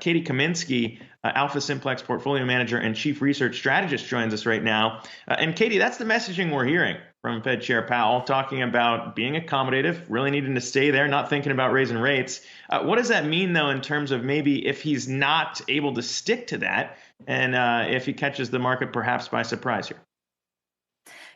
Katy Kaminski, AlphaSimplex portfolio manager and chief research strategist, joins us right now. And Katy, that's the messaging we're hearing from Fed Chair Powell, talking about being accommodative, really needing to stay there, not thinking about raising rates. What does that mean, though, in terms of maybe if he's not able to stick to that and if he catches the market perhaps by surprise here?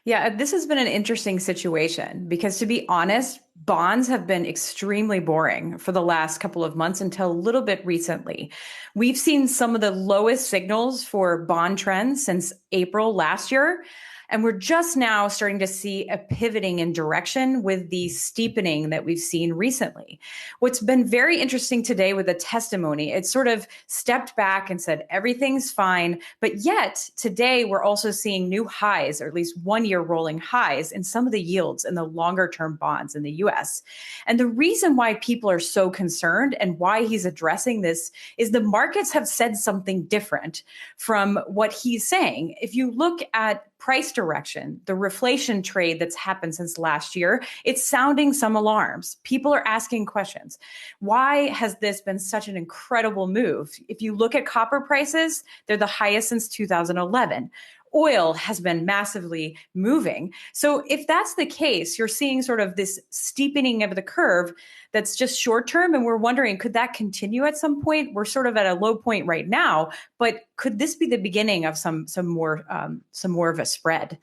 Yeah, this has been an interesting situation because, to be honest, bonds have been extremely boring for the last couple of months until a little bit recently. We've seen some of the lowest signals for bond trends since April last year. And we're just now starting to see a pivoting in direction with the steepening that we've seen recently. What's been very interesting today with the testimony, it sort of stepped back and said, everything's fine. But yet today we're also seeing new highs, or at least 1 year rolling highs in some of the yields in the longer term bonds in the US. And the reason why people are so concerned and why he's addressing this is the markets have said something different from what he's saying. If you look at price direction, the reflation trade that's happened since last year, it's sounding some alarms. People are asking questions. Why has this been such an incredible move? If you look at copper prices, they're the highest since 2011. Oil has been massively moving. So if that's the case, you're seeing sort of this steepening of the curve that's just short term. And we're wondering, could that continue at some point? We're sort of at a low point right now, but could this be the beginning of some more of a spread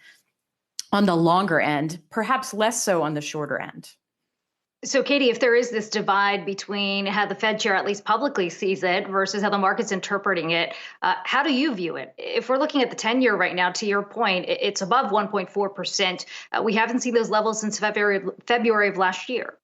on the longer end, perhaps less so on the shorter end? So, Katy, if there is this divide between how the Fed chair at least publicly sees it versus how the market's interpreting it, how do you view it? If we're looking at the 10-year right now, to your point, it's above 1.4%. We haven't seen those levels since February of last year.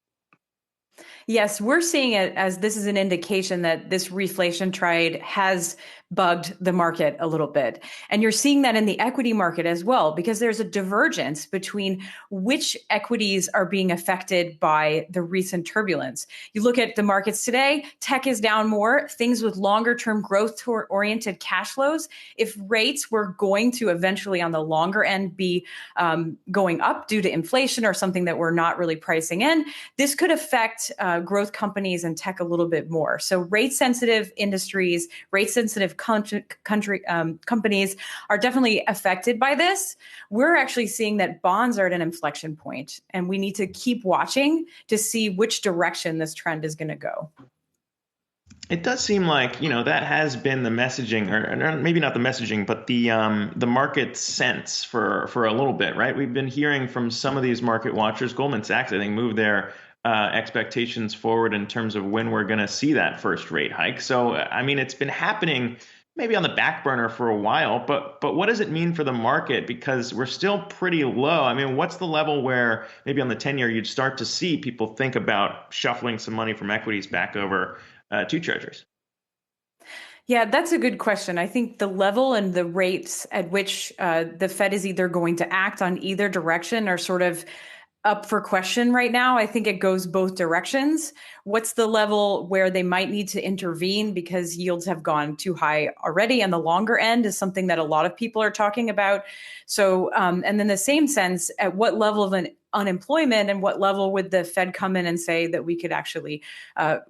Yes, we're seeing it as this is an indication that this reflation trade has bugged the market a little bit. And you're seeing that in the equity market as well, because there's a divergence between which equities are being affected by the recent turbulence. You look at the markets today, tech is down more, things with longer term growth oriented cash flows. If rates were going to eventually on the longer end be going up due to inflation or something that we're not really pricing in, this could affect growth companies and tech a little bit more. So rate sensitive industries, rate sensitive companies are definitely affected by this. We're actually seeing that bonds are at an inflection point, and we need to keep watching to see which direction this trend is going to go. It does seem like, that has been the messaging, or maybe not the messaging, but the market sense for a little bit, right? We've been hearing from some of these market watchers. Goldman Sachs, I think, moved their expectations forward in terms of when we're going to see that first rate hike. So, I mean, it's been happening maybe on the back burner for a while, but what does it mean for the market? Because we're still pretty low. I mean, what's the level where maybe on the 10-year you'd start to see people think about shuffling some money from equities back over to treasuries? Yeah, that's a good question. I think the level and the rates at which the Fed is either going to act on either direction are sort of up for question right now. I think it goes both directions. What's the level where they might need to intervene because yields have gone too high already? And the longer end is something that a lot of people are talking about. So, and then the same sense, at what level of unemployment and what level would the Fed come in and say that we could actually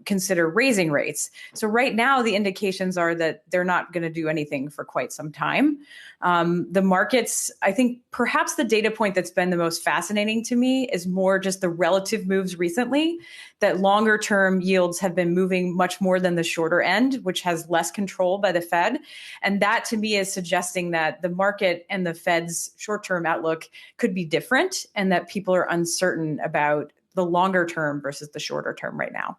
consider raising rates? So right now, the indications are that they're not going to do anything for quite some time. The markets, I think perhaps the data point that's been the most fascinating to me is more just the relative moves recently, that longer term yields have been moving much more than the shorter end, which has less control by the Fed. And that to me is suggesting that the market and the Fed's short-term outlook could be different and that people are uncertain about the longer term versus the shorter term right now.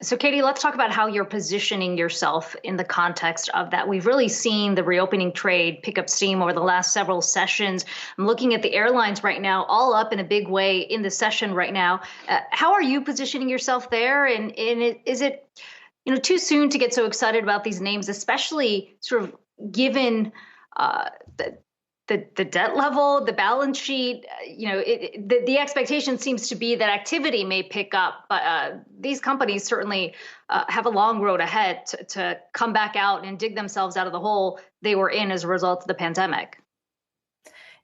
So, Katy, let's talk about how you're positioning yourself in the context of that. We've really seen the reopening trade pick up steam over the last several sessions. I'm looking at the airlines right now, all up in a big way in the session right now. How are you positioning yourself there? And is it too soon to get so excited about these names, especially sort of given the debt level, the balance sheet? The expectation seems to be that activity may pick up, but these companies certainly have a long road ahead to come back out and dig themselves out of the hole they were in as a result of the pandemic.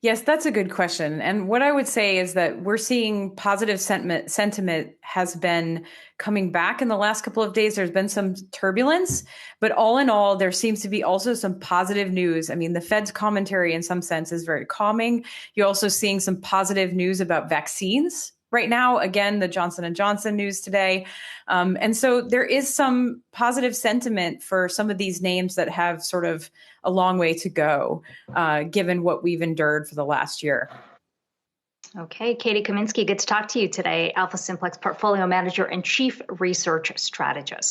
Yes, that's a good question. And what I would say is that we're seeing positive sentiment has been coming back in the last couple of days. There's been some turbulence, but all in all, there seems to be also some positive news. I mean, the Fed's commentary in some sense is very calming. You're also seeing some positive news about vaccines. Right now, again, the Johnson & Johnson news today. And so there is some positive sentiment for some of these names that have sort of a long way to go, given what we've endured for the last year. Okay, Katy Kaminski, good to talk to you today, AlphaSimplex Portfolio Manager and Chief Research Strategist.